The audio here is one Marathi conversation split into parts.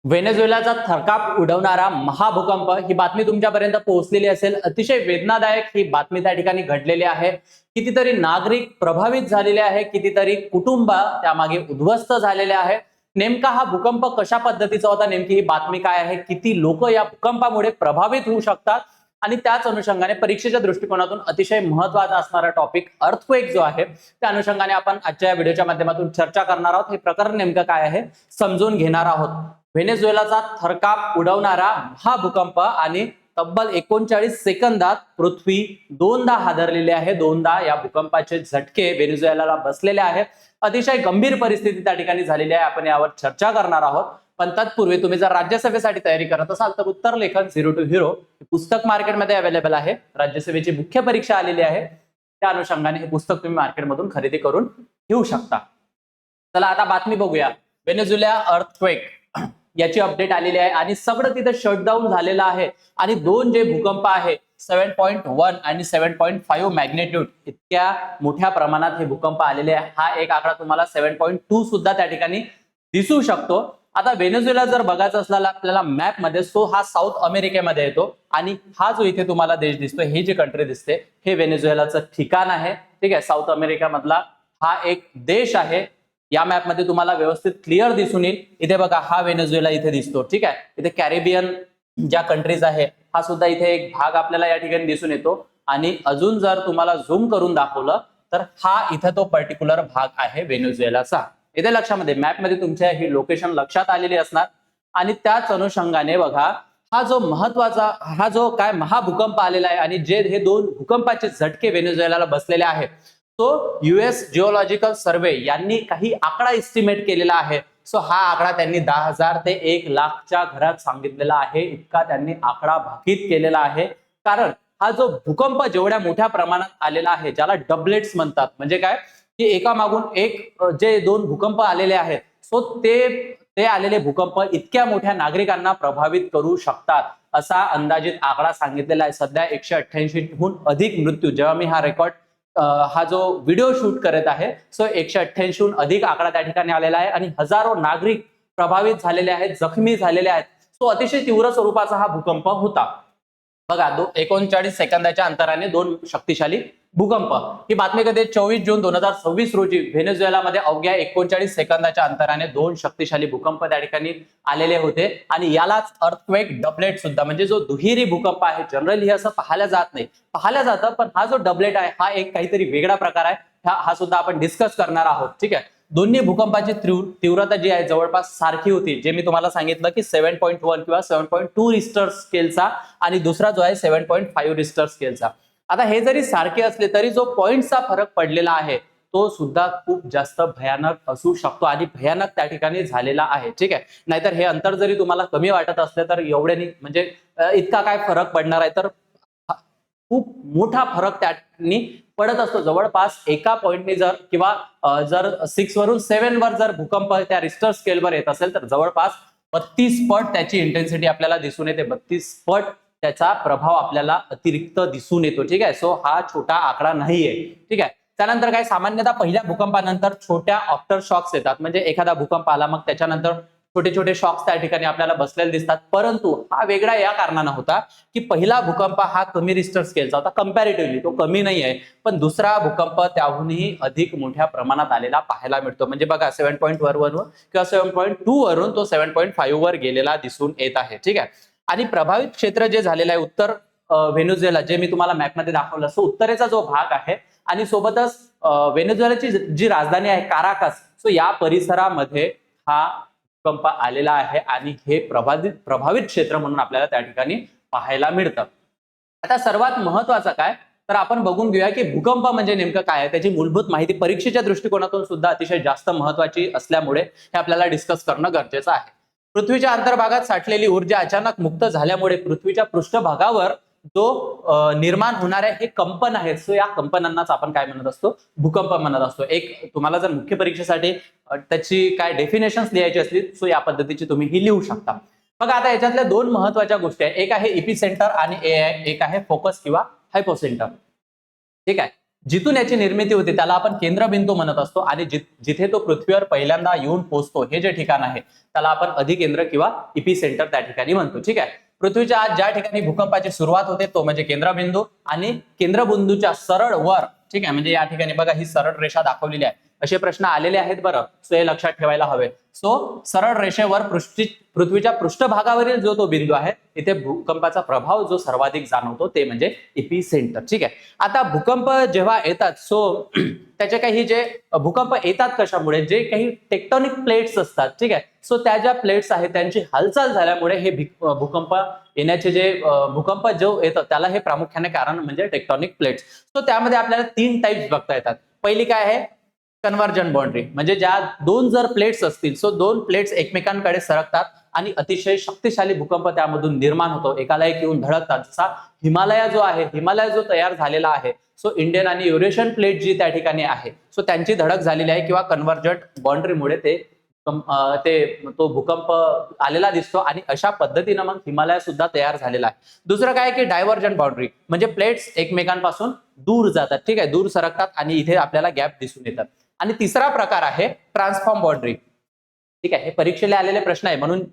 व्हेनेझुएलाचा थरकाप उडवणारा महाभूकंप ही बातमी तुमच्यापर्यंत पोहोचलेली असेल। अतिशय वेदनादायक ही बातमी त्या ठिकाणी घडलेली आहे। कितीतरी नागरिक प्रभावित झालेले आहे, कितीतरी कुटुंब त्यामागे उद्ध्वस्त झालेले आहे। नेमका हा भूकंप कशा पद्धतीचा होता, नेमकी ही बातमी काय आहे, किती लोक या भूकंपामुळे प्रभावित होऊ शकतात आणि त्याच अनुषंगाने परीक्षेच्या दृष्टिकोनातून अतिशय महत्त्वाचा असणारा टॉपिक अर्थक्वेक जो आहे त्या अनुषंगाने आपण आजच्या या व्हिडिओच्या माध्यमातून चर्चा करणार आहोत। हे प्रकरण नेमकं काय आहे समजून घेणार आहोत। व्हेनेझुएलाचा थरकाप उडवणारा हा भूकंप आणि तब्बल 39 सेकंदात पृथ्वी दोनदा हादरलेली आहे। दोनदा या भूकंपाचे झटके व्हेनेझुएलाला बसलेले आहेत। अतिशय गंभीर परिस्थिती त्या ठिकाणी झालेली आहे। आपण यावर चर्चा करणार आहोत। पण तत्पूर्वी तुम्ही जर राज्यसभेसाठी तयारी करत असाल तर उत्तर लेखन झिरो टू हिरो पुस्तक मार्केटमध्ये अवेलेबल आहे। राज्यसभेची मुख्य परीक्षा आलेली आहे, त्या अनुषंगाने हे पुस्तक तुम्ही मार्केटमधून खरेदी करून घेऊ शकता। चला आता बातमी बघूया। व्हेनेझुएला अर्थक्वेक याची अपडेट आलेली आहे आणि सगळं तिथे शटडाऊन झालेलं आहे आणि दोन जे भूकंप आहे 7.1 आणि 7.5 मॅग्नेट्यूड इतक्या मोठ्या प्रमाणात हे भूकंप आलेले आहे। हा एक आकडा तुम्हाला 7.2 सुद्धा त्या ठिकाणी दिसू शकतो। आता व्हेनेझुएला जर बघायचं असला आपल्याला मॅप मध्ये तो हा साऊथ अमेरिकेमध्ये येतो आणि हा जो इथे तुम्हाला देश दिसतोय, हे जी कंट्री दिसते हे व्हेनेझुएलाचं ठिकाण आहे। ठीक आहे, साऊथ अमेरिका मधला हा एक देश आहे। या मॅप मध्ये तुम्हाला व्यवस्थित क्लिअर दिसून येईल। इथे बघा हा व्हेनेझुएला इथे दिसतो। ठीक आहे, इथे कॅरेबियन ज्या कंट्रीज आहे हा सुद्धा इथे एक भाग आपल्याला या ठिकाणी दिसून येतो आणि अजून जर तुम्हाला झूम करून दाखवलं तर हा इथे तो पर्टिक्युलर भाग आहे व्हेनेझुएलाचा। इथे लक्षामध्ये मॅप मध्ये तुमच्या ही लोकेशन लक्षात आलेली असणार आणि त्याच अनुषंगाने बघा हा जो महत्वाचा हा जो काय महाभूकंप आलेला आहे आणि जे हे दोन भूकंपाचे झटके व्हेनेझुएलाला बसलेले आहेत तो यूएस जिओलॉजिकल सर्वे यांनी काही आकडा एस्टिमेट केलेला आहे। सो हा आकडा त्यांनी 10,000 ते 1,00,000च्या घरात सांगितलेला आहे, इतका त्यांनी आकडा भाकीत केलेला आहे। कारण हा जो भूकंप जेवढ्या मोठ्या प्रमाणात आलेला आहे, ज्याला डबलेट्स म्हणतात, म्हणजे काय की एका मागून एक जे दोन भूकंप आलेले आहेत सो ते आलेले भूकंप इतक्या मोठ्या नागरिकांना प्रभावित करू शकतात असा अंदाजित आकडा सांगितलेला आहे। सध्या 188हून अधिक मृत्यू, जेव्हा मी हा रेकॉर्ड हा जो व्हिडिओ शूट करत आहे सो 188हून अधिक आकडा त्या ठिकाणी आलेला आहे आणि हजारो नागरिक प्रभावित झालेले आहेत, जखमी झालेले आहेत। सो अतिशय तीव्र स्वरूपाचा हा भूकंप होता। बघा 39 सेकंदाच्या अंतराने दोन शक्तिशाली भूकंप। ही बातमी कधी 24 जून 2026 रोजी व्हेनेझुएलामध्ये अवघ्या 39 सेकंदाच्या अंतराने दोन शक्तिशाली भूकंप त्या ठिकाणी आलेले होते आणि यालाच अर्थक्वेक डबलेट सुद्धा, म्हणजे जो दुहेरी भूकंप आहे। जनरली असं पाहायला जात नाही, पाहायला जातं, पण हा जो डबलेट आहे हा एक काहीतरी वेगळा प्रकार आहे। हा सुद्धा आपण डिस्कस करणार आहोत। ठीक आहे, दोन्ही भूकंपाची तीव्रता जी आहे जवळपास सारखी होती। जे मी तुम्हाला सांगितलं की 7.1 किंवा 7.2 रिस्टर स्केलचा आणि दुसरा जो आहे 7.5 रिस्टर स्केलचा। आता हे जरी सारखे असले तरी जो पॉइंटचा फरक पडलेला आहे तो सुद्धा खूप जास्त भयानक असू शकतो आणि भयानक त्या ठिकाणी झालेला आहे। ठीक आहे, नाहीतर हे अंतर जरी तुम्हाला कमी वाटत असले तर एवढ्यानी म्हणजे इतका काय फरक पडणार आहे, तर खूप मोठा फरक त्यानी पडत असतो। जवळपास एका पॉइंटने जर किंवा जर 6 वरून 7 वर जर भूकंप त्या रिस्टर स्केलवर येत असेल तर जवळपास 32 पट त्याची इंटेन्सिटी आपल्याला दिसून येते। 32 पट त्याचा प्रभाव आपल्याला अतिरिक्त दिसून येतो। ठीक आहे, सो हा छोटा आकडा नाहीये। ठीक आहे, त्यानंतर काय सामान्यतः पहिल्या भूकंपानंतर छोट्या आफ्टर शॉक्स येतात, म्हणजे एखादा भूकंप आला मग त्याच्यानंतर छोटे छोटे शॉक्स त्या ठिकाणी आपल्याला बसलेले दिसतात। परंतु हा वेगळा या कारणाने होता की पहिला भूकंप हा कमी रिस्टर स्केलचा होता, कंपॅरेटिव्हली तो कमी नाही आहे, पण दुसरा भूकंप त्याहूनही अधिक मोठ्या प्रमाणात आलेला पाहायला मिळतो। म्हणजे बघा 7.1 वरून किंवा 7.2 वरून तो 7.5 वर गेलेला दिसून येत आहे। ठीक आहे, आणि प्रभावित क्षेत्र जे झालेलं आहे उत्तर व्हेनेझुएला, जे मी तुम्हाला मॅप मध्ये दाखवलं सो उत्तरेचा जो भाग आहे आणि सोबतच व्हेनेझुएलाची जी राजधानी आहे काराकास, सो या परिसरामध्ये हा भूकंप आलेला आहे आणि हे प्रभावित क्षेत्र म्हणून आपल्याला त्या ठिकाणी पाहायला मिळतं। आता सर्वात महत्वाचं काय तर आपण बघून घेऊया की भूकंप म्हणजे नेमकं काय आहे, त्याची मूलभूत माहिती परीक्षेच्या दृष्टिकोनातून सुद्धा अतिशय जास्त महत्वाची असल्यामुळे हे आपल्याला डिस्कस करणं गरजेचं आहे। पृथ्वीच्या अंतर्भागात साठलेली ऊर्जा अचानक मुक्त झाल्यामुळे पृथ्वीच्या पृष्ठभागावर जो निर्माण होणारे हे कंपन आहेत सो या कंपनांनाच आपण काय म्हणत असतो, भूकंप म्हणत असतो। एक तुम्हाला जर मुख्य परीक्षेसाठी त्याची काय डेफिनेशन्स लिहायची असली सो या पद्धतीची तुम्ही ही लिहू शकता। बघा आता याच्यातल्या दोन महत्वाच्या गोष्टी आहेत, एक आहे एपिसेंटर आणि एक आहे फोकस किंवा हायपोसेंटर। ठीक आहे, जिथून याची निर्मिती होते त्याला आपण केंद्रबिंदू म्हणत असतो आणि जिथे तो पृथ्वीवर पहिल्यांदा येऊन पोहोचतो हे जे ठिकाण आहे त्याला आपण अधिकेंद्र किंवा इपी सेंटर त्या ठिकाणी म्हणतो. ठीक आहे. पृथ्वीच्या आत ज्या ठिकाणी भूकंपाची सुरुवात होते तो म्हणजे केंद्रबिंदू आणि केंद्रबिंदूच्या सरळ वर, ठीक आहे, म्हणजे या ठिकाणी बघा ही सरळ रेषा दाखवलेली आहे. असे प्रश्न आलेले आहेत बरं, सो हे लक्षात ठेवायला हवे. सो सरळ रेषेवर पृथ्वीच्या पृष्ठभागावरील जो तो बिंदू आहे इथे भूकंपाचा प्रभाव जो सर्वाधिक जाणवतो ते म्हणजे इपी सेंटर. ठीक आहे. आता भूकंप जेव्हा येतात सो त्याचे काही जे भूकंप येतात कशामुळे, जे काही टेक्टॉनिक प्लेट्स असतात, ठीक आहे, सो त्या ज्या प्लेट्स आहेत त्यांची हालचाल झाल्यामुळे हे भूकंप येण्याचे जे भूकंप जो येतं त्याला हे प्रामुख्याने कारण म्हणजे टेक्टॉनिक प्लेट्स. सो त्यामध्ये आपल्याला 3 टाइप्स बघता येतात. पहिली काय आहे, कन्व्हर्जन बाउंड्री, म्हणजे ज्या दोन जर प्लेट्स असतील सो दोन प्लेट्स एकमेकांकडे सरकतात आणि अतिशय शक्तिशाली भूकंप त्यामधून निर्माण होतो, एकाला एक येऊन धडकतात. जसा हिमालय जो तयार झालेला आहे सो इंडियन आणि युरेशियन प्लेट जी त्या ठिकाणी आहे सो त्यांची धडक झालेली आहे किंवा कन्व्हर्जंट बाउंड्रीमुळे तो भूकंप आलेला दिसतो आणि अशा पद्धतीनं मग हिमालय सुद्धा तयार झालेला आहे. दुसरं काय की डायव्हर्जंट बाउंड्री, म्हणजे प्लेट्स एकमेकांपासून दूर जातात, ठीक आहे, दूर सरकतात आणि इथे आपल्याला गॅप दिसून येतात. आणि तिसरा प्रकार आहे ट्रान्सफॉर्म बाउंड्री. ठीक आहे, हे परीक्षेला आलेले प्रश्न आहे म्हणून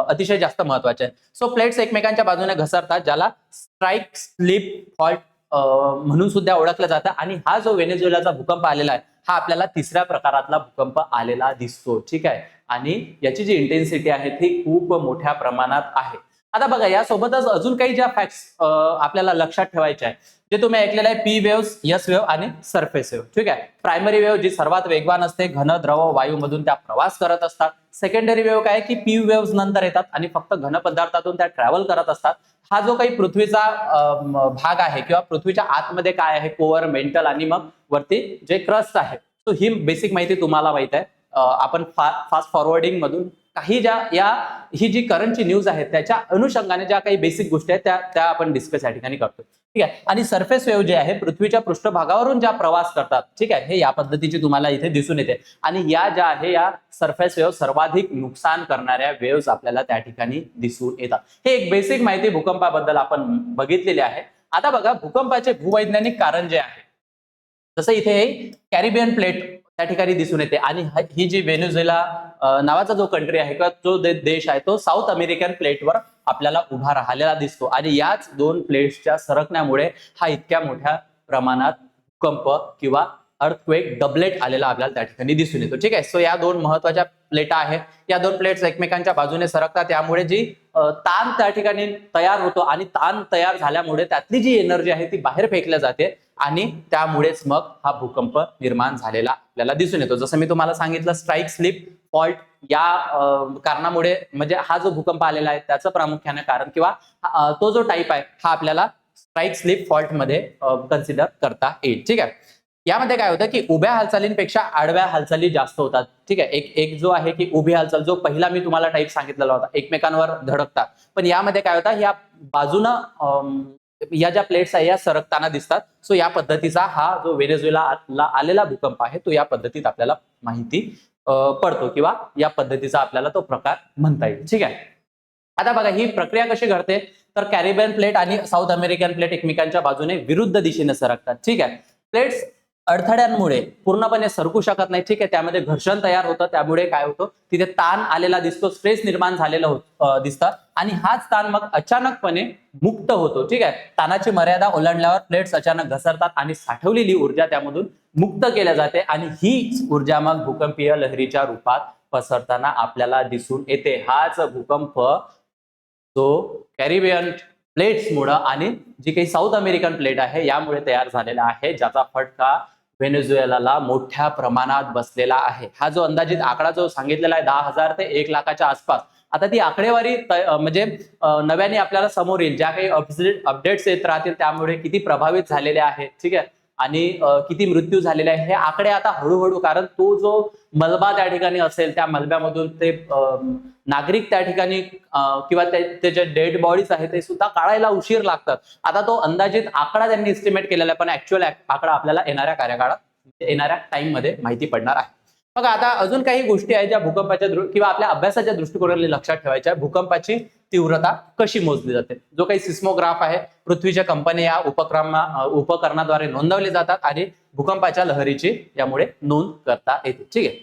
अतिशय जास्त महत्वाचे आहे. सो प्लेट्स एकमेकांच्या बाजूने घसरतात ज्याला स्ट्राईक स्लिप फॉल्ट म्हणून सुद्धा ओळखलं जातं. आणि हा जो व्हेनेझुएलाचा भूकंप आलेला आहे हा आपल्याला तिसऱ्या प्रकारातला भूकंप आलेला दिसतो. ठीक आहे, आणि याची जी इंटेन्सिटी आहे ती खूप मोठ्या प्रमाणात आहे. आता बघा यासोबतच अजून काही ज्या फॅक्ट्स आपल्याला लक्षात ठेवायच्या आहे, जे तुम्ही ऐकलेलं आहे पी वेव्स, एस वेव्ह आणि सरफेस वेव्ह. ठीक आहे, प्रायमरी वेव्ह जी सर्वात वेगवान असते, घन द्रव वायूमधून त्या प्रवास करत असतात. सेकंडरी वेव्ह काय की पी वेव्ह नंतर येतात आणि फक्त घन पदार्थातून त्या ट्रॅव्हल करत असतात. हा जो काही पृथ्वीचा भाग आहे किंवा पृथ्वीच्या आतमध्ये काय आहे, कोअर, मेंटल आणि मग वरती जे क्रस्ट आहे, सो ही बेसिक माहिती तुम्हाला माहित आहे. आपण फास्ट फॉरवर्डिंग मधून काही ही जी करंटची न्यूज आहे त्याच्या अनुषंगाने ज्या काही बेसिक गोष्टी आहेत त्या आपण डिस्कस या ठिकाणी करतो. ठीक आहे, आणि सरफेस वेव्ह जे आहे पृथ्वीच्या पृष्ठभागावरून ज्या प्रवास करतात, ठीक आहे, हे या पद्धतीची तुम्हाला इथे दिसून येते. आणि या ज्या आहे या सरफेस वेव्ह सर्वाधिक नुकसान करणाऱ्या वेव्हज आपल्याला त्या ठिकाणी दिसून येतात. हे एक बेसिक माहिती भूकंपाबद्दल आपण बघितलेली आहे. आता बघा भूकंपाचे भूवैज्ञानिक कारण जे आहे, जसं इथे हे कॅरिबियन प्लेट त्या ठिकाणी दिसून येते आणि ही जी व्हेनेझुएला नावाचा जो कंट्री आहे किंवा जो देश आहे तो साऊथ अमेरिकन प्लेटवर आपल्याला उभा राहिलेला दिसतो. आणि याच दोन प्लेट्सच्या सरकण्यामुळे हा इतक्या मोठ्या प्रमाणात भूकंप किंवा अर्थक्वेक डबलेट आलेला आपल्याला त्या ठिकाणी दिसून येतो. ठीक आहे, सो या दोन महत्वाच्या प्लेटा आहेत. या दोन प्लेट्स एकमेकांच्या बाजूने सरकतात, त्यामुळे जी ताण त्या ठिकाणी तयार होतो आणि ताण तयार झाल्यामुळे त्यातली जी एनर्जी आहे ती बाहेर फेकल्या जाते आणि त्यामुळेच मग हा भूकंप निर्माण झालेला आपल्याला दिसून येतो. जसं मी तुम्हाला सांगितलं स्ट्राईक स्लिप फॉल्ट या कारणामुळे, म्हणजे हा जो भूकंप आलेला आहे त्याचं प्रामुख्याने कारण किंवा तो जो टाईप आहे हा आपल्याला स्ट्राईक स्लिप फॉल्ट मध्ये कन्सिडर करता येईल. ठीक आहे, यामध्ये काय होतं की उभ्या हालचालींपेक्षा आडव्या हालचाली जास्त होतात. ठीक आहे, एक जो आहे की उभी हालचाल, जो पहिला मी तुम्हाला टाईप सांगितलेला होता एकमेकांवर धडकतात, पण यामध्ये काय होतं या बाजूनं या ज्या प्लेट्स आहे या सरकताना दिसतात. सो या पद्धतीचा हा जो व्हेनेझुएलाला आलेला भूकंप आहे तो या पद्धतीत आपल्याला माहिती पडतो किंवा या पद्धतीचा आपल्याला तो प्रकार म्हणता येईल. ठीक आहे, आता बघा ही प्रक्रिया कशी घडते, तर कॅरिबियन प्लेट आणि साऊथ अमेरिकन प्लेट एकमेकांच्या बाजूने विरुद्ध दिशेने सरकतात. ठीक आहे, प्लेट्स अडथळ्यांमुळे पूर्णपणे सरकू शकत नाही. ठीक आहे, त्यामध्ये घर्षण तयार होतं, त्यामुळे काय होतं तिथे ताण आलेला दिसतो, स्ट्रेस निर्माण झालेलं दिसतं आणि हाच ताण मग अचानकपणे मुक्त होतो. ठीक आहे, ताणाची मर्यादा ओलांडल्यावर प्लेट्स अचानक घसरतात आणि साठवलेली ऊर्जा त्यामधून मुक्त केल्या जाते आणि हीच ऊर्जा मग भूकंपीय लहरीच्या रूपात पसरताना आपल्याला दिसून येते. हाच भूकंप जो कॅरिबियन प्लेट्समुळे आणि जी काही साऊथ अमेरिकन प्लेट आहे यामुळे तयार झालेला आहे, ज्याचा फटका व्हेनेझुएलाला मोठ्या प्रमाणात बसलेला आहे. हा जो अंदाजित आकडा जो सांगितलेला आहे 10,000 ते 1,00,000च्या आसपास, आता ती आकडेवारी म्हणजे नव्याने आपल्याला समोर येईल, ज्या काही अपडेट्स येत राहतील त्यामुळे किती प्रभावित झालेले आहेत. ठीक आहे, आणि किती मृत्यू झालेले आहे हे आकडे आता हळूहळू, कारण तो जो मलबा त्या ठिकाणी असेल त्या मलब्यामधून ते नागरिक त्या ठिकाणी किंवा ते जे डेड बॉडीज आहेत ते सुद्धा काढायला उशीर लागतात. आता तो अंदाजित आकडा त्यांनी एस्टिमेट केलेला आहे, पण ऍक्च्युअल आकडा आपल्याला येणाऱ्या कार्यकाळात येणाऱ्या टाइम मध्ये माहिती पडणार आहे. बघा आता अजून काही गोष्टी आहेत ज्या भूकंपाच्या किंवा आपल्या अभ्यासाच्या दृष्टिकोनाने लक्षात ठेवायच्या. भूकंपाची तीव्रता कशी मोजली जाते. जो काही सिस्मोग्राफ आहे, पृथ्वीच्या कंपन्या या उपकरणाद्वारे नोंदवले जातात आणि भूकंपाच्या लहरीची यामुळे नोंद करता येते. ठीक आहे.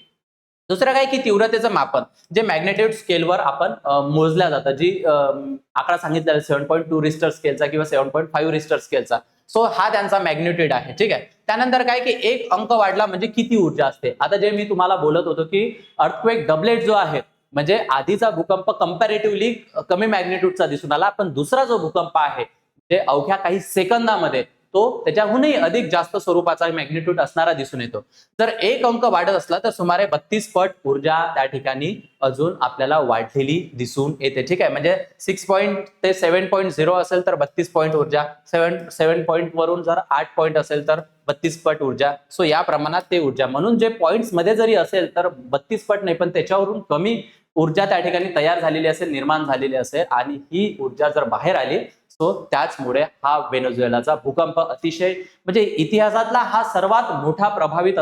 दुसरं काय की तीव्रतेचं मापन जे मॅग्नेट्यूड स्केलवर आपण मोजल्या जातं. जी आकडा सांगितलेला 7.2 रिस्टर स्केलचा किंवा 7.5 रिस्टर स्केलचा. सो हा त्यांचा मॅग्नेट्यूड आहे. ठीक आहे. त्यानंतर काय की एक अंक वाढला म्हणजे किती ऊर्जा असते. आता जे मी तुम्हाला बोलत होतो की अर्थक्वेक डबलेट जो आहे म्हणजे आधीचा भूकंप कंपॅरेटिव्हली कमी मॅग्नेट्यूडचा दिसून आला, पण दुसरा जो भूकंप आहे जे अवघ्या काही सेकंदामध्ये तो त्याच्याहूनही अधिक जास्त स्वरूपाचा मॅग्निट्यूड असणारा दिसून येतो. जर एक अंक वाढत असला तर सुमारे 32 पट ऊर्जा त्या ठिकाणी अजून आपल्याला वाढलेली दिसून येते. ठीक आहे. म्हणजे 6 पॉईंट ते 7.0 असेल तर 32 पॉईंट ऊर्जा, 7 पॉईंट वरून जर 8 पॉईंट असेल तर 32 पट ऊर्जा. सो या प्रमाणात ते ऊर्जा म्हणून जे पॉइंट्स मध्ये जरी असेल तर 32 पट नाही, पण त्याच्यावरून कमी ऊर्जा त्या ठिकाणी तयार झालेली असेल, निर्माण झालेली असेल आणि ही ऊर्जा जर बाहेर आली सो त्याचमुळे हा व्हेनेझुएलाचा भूकंप अतिशय म्हणजे इतिहासातला हा सर्वात मोठा प्रभावित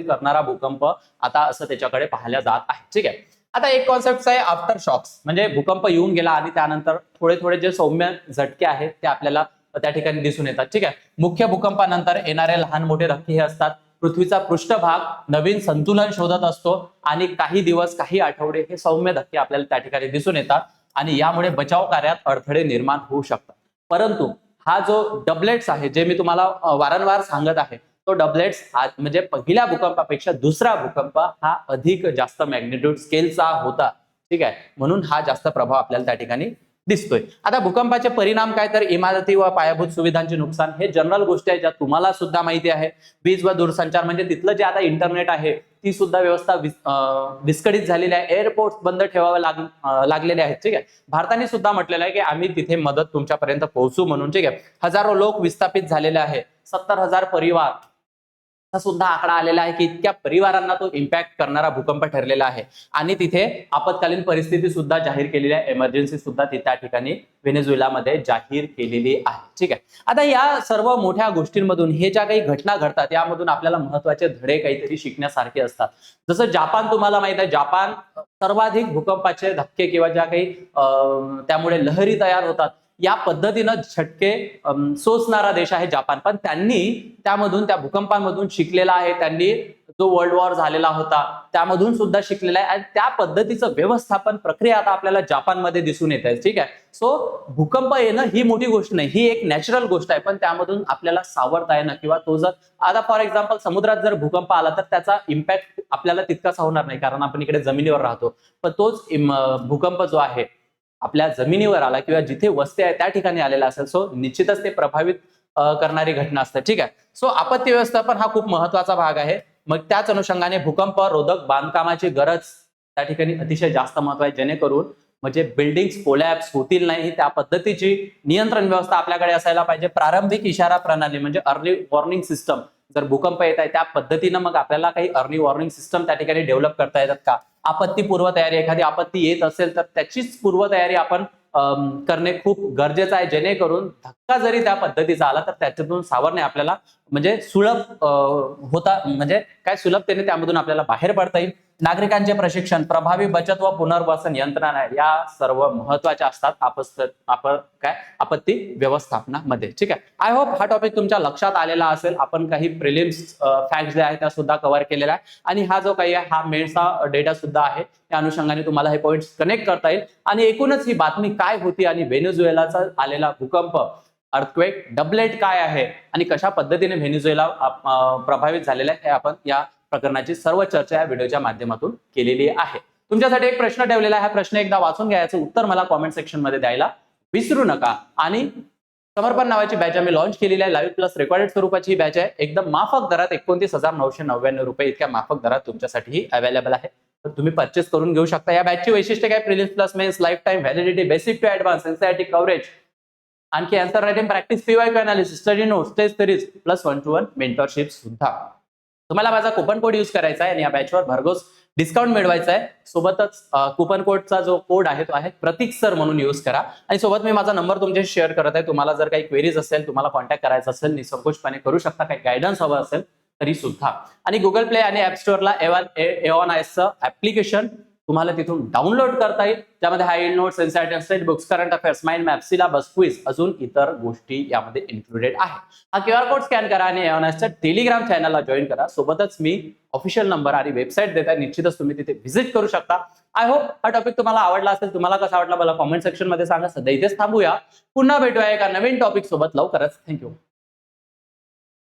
करणारा भूकंप आता असं त्याच्याकडे पाहायला जात आहे. ठीक आहे. आता एक कॉन्सेप्ट आहे आफ्टर शॉक्स, म्हणजे भूकंप येऊन गेला आणि त्यानंतर थोडे थोडे जे सौम्य झटके आहेत ते आपल्याला त्या ठिकाणी दिसून येतात. ठीक आहे. मुख्य भूकंपानंतर येणारे लहान मोठे धक्के हे असतात. पृथ्वीचा पृष्ठभाग नवीन संतुलन शोधत असतो आणि काही दिवस काही आठवडे हे सौम्य धक्के आपल्याला त्या ठिकाणी दिसून येतात आणि यामुळे बचाव कार्यात अडथळे निर्माण होऊ शकतात. परंतु हा जो डबलेट्स आहे जे मी तुम्हाला वारंवार सांगत आहे तो डबलेट्स म्हणजे पहिल्या भूकंपापेक्षा दुसरा भूकंप हा अधिक जास्त मॅग्निट्यूड स्केलचा होता. ठीक आहे. म्हणून हा जास्त प्रभाव आपल्याला त्या ठिकाणी दिसतोय. आता भूकंपाचे परिणाम काय तर इमारती व पायाभूत सुविधांचे नुकसान हे जनरल गोष्टी आहेत ज्या तुम्हाला सुद्धा माहिती आहे. वीज व दूरसंचार म्हणजे तिथलं जे आता इंटरनेट आहे ती सुद्धा व्यवस्था विस्कळीत झालेली आहे. एअरपोर्ट बंद ठेवावे लागलेले आहेत. ठीक आहे. भारताने सुद्धा म्हटलेलं आहे की आम्ही तिथे मदत तुमच्यापर्यंत पोहोचू म्हणून. ठीक आहे. हजारो लोक विस्थापित झालेले आहे. 70,000 परिवार सुद्धा आकडा आलेला आहे की इतक्या परिवारांना तो इम्पॅक्ट करणारा भूकंप ठरलेला आहे आणि तिथे आपत्कालीन परिस्थिती सुद्धा जाहीर केलेली आहे. इमर्जन्सी सुद्धा त्या ठिकाणी व्हेनेझुएलामध्ये जाहीर केलेली आहे. ठीक आहे. आता या सर्व मोठ्या गोष्टींमधून हे ज्या काही घटना घडतात यामधून आपल्याला महत्वाचे धडे काहीतरी शिकण्यासारखे असतात. जसं जापान तुम्हाला माहित आहे, जापान सर्वाधिक भूकंपाचे धक्के किंवा ज्या काही त्यामुळे लहरी तयार होतात या पद्धतीनं झटके सोसणारा देश आहे जापान. पण त्यांनी त्यामधून त्या भूकंपांमधून शिकलेला आहे. त्यांनी जो वर्ल्ड वॉर झालेला होता त्यामधून सुद्धा शिकलेला आहे आणि त्या पद्धतीचं व्यवस्थापन प्रक्रिया आता आपल्याला जपानमध्ये दिसून येत आहे. ठीक आहे. सो भूकंप येणं ही मोठी गोष्ट नाही, ही एक नॅचरल गोष्ट आहे, पण त्यामधून आपल्याला सावरता येणं किंवा तो जर आता फॉर एक्झाम्पल समुद्रात जर भूकंप आला तर त्याचा इम्पॅक्ट आपल्याला तितकासा होणार नाही कारण आपण इकडे जमिनीवर राहतो. पण तोच भूकंप जो आहे आपल्या जमिनीवर आला किंवा जिथे वस्ती आहे त्या ठिकाणी आलेला असेल सो निश्चितच ते प्रभावित करणारी घटना असते. ठीक आहे. सो आपत्ती व्यवस्थापन हा खूप महत्वाचा भाग आहे. मग त्याच अनुषंगाने भूकंप रोधक बांधकामाची गरज त्या ठिकाणी अतिशय जास्त महत्व आहे, जेणेकरून म्हणजे बिल्डिंग्स कोलॅप्स होतील नाही त्या पद्धतीची नियंत्रण व्यवस्था आपल्याकडे असायला पाहिजे. प्रारंभिक इशारा प्रणाली म्हणजे अर्ली वॉर्निंग सिस्टम, जर भूकंप येत आहे त्या पद्धतीनं मग आपल्याला काही अर्ली वॉर्निंग सिस्टम त्या ठिकाणी डेव्हलप करता येतात का. आपत्ती पूर्वतयारी, एखादी आपत्ती येत असेल तर त्याचीच पूर्वतयारी आपण करणे खूप गरजेचं आहे, जेणेकरून धक्का जरी त्या पद्धतीचा आला तर त्याच्यातून सावरणे आपल्याला म्हणजे सुलभ म्हणजे काय सुलभतेने त्यामधून आपल्याला बाहेर पडता येईल. नागरिकांचे प्रशिक्षण, प्रभावी बचत व पुनर्वसन यंत्रणा या सर्व महत्वाच्या असतात आपत्ती व्यवस्थापनामध्ये. ठीक आहे. आय होप हा टॉपिक तुमच्या लक्षात आलेला असेल. आपण काही प्रिलिम्स फॅक्ट्स जे आहेत त्या सुद्धा कव्हर केलेला आहे आणि हा जो काही आहे हा मेन्सचा डेटा सुद्धा आहे. त्या अनुषंगाने तुम्हाला हे पॉइंट्स कनेक्ट करता येईल आणि एकूणच ही बातमी काय होती आणि व्हेनेझुएलाचा आलेला भूकंप अर्थक्वेक डबलेट काय आहे आणि कशा पद्धतीने व्हेनेझुएला प्रभावित झालेला आहे हे आपण या प्रकरणाची सर्व चर्चा या व्हिडिओच्या माध्यमातून केलेली आहे. तुमच्यासाठी एक प्रश्न ठेवलेला आहे. हा प्रश्न एकदा वाचून घ्यायचं उत्तर मला कॉमेंट सेक्शन मध्ये द्यायला विसरू नका. आणि समर्पण नावाची बॅच आम्ही लॉन्च केलेली आहे. लाईव्ह प्लस रेकॉर्डेड स्वरूपाची ही बॅच आहे. एकदम माफक दरात 29,999 रुपये इतक्या माफक दरात तुमच्यासाठी अवेलेबल आहे. तर तुम्ही परचेस करून घेऊ शकता. या बॅचची वैशिष्ट्य काय, prelims plus mains lifetime validity, basic to advance, NCERT coverage, आणखी answer writing practice, PYQ analysis, study notes, test series plus 1-to-1 mentorship सुद्धा. तुम्हाला माझा कुपन कोड यूज करायचा आहे आणि या बॅचवर भरघोस डिस्काउंट मिळवायचा आहे. सोबतच कुपन कोडचा जो कोड आहे तो आहे प्रतीक सर म्हणून यूज करा आणि सोबत मी माझा नंबर तुमच्याशी शेअर करत आहे. तुम्हाला जर काही क्वेरीज असेल, तुम्हाला कॉन्टॅक्ट करायचा असेल निसंकोचपणे करू शकता. काही गायडन्स हवं असेल तरी सुद्धा. आणि गुगल प्ले आणि ऍप स्टोअरला एओनायसचं ऍप्लिकेशन तुम्हाला तिथून डाउनलोड करता येईल, ज्यामध्ये high notes, insight, state books, current affairs, mind map, syllabus, quiz, अजून इतर गोष्टी यामध्ये इन्क्लुडेड आहे. हा QR कोड स्कॅन करा आणि एओनायसच्या टेलिग्राम चॅनलला जॉईन करा. सोबतच मी ऑफिशियल नंबर आणि वेबसाईट देत आहे, निश्चितच तुम्ही तिथे व्हिजिट करू शकता. आय होप हा टॉपिक तुम्हाला आवडला असेल. तुम्हाला कसा वाटला मला कॉमेंट सेक्शन मध्ये सांगा. सध्या इथेच थांबूया, पुन्हा भेटूया एका नवीन टॉपिक सोबत लवकरच. थँक्यू.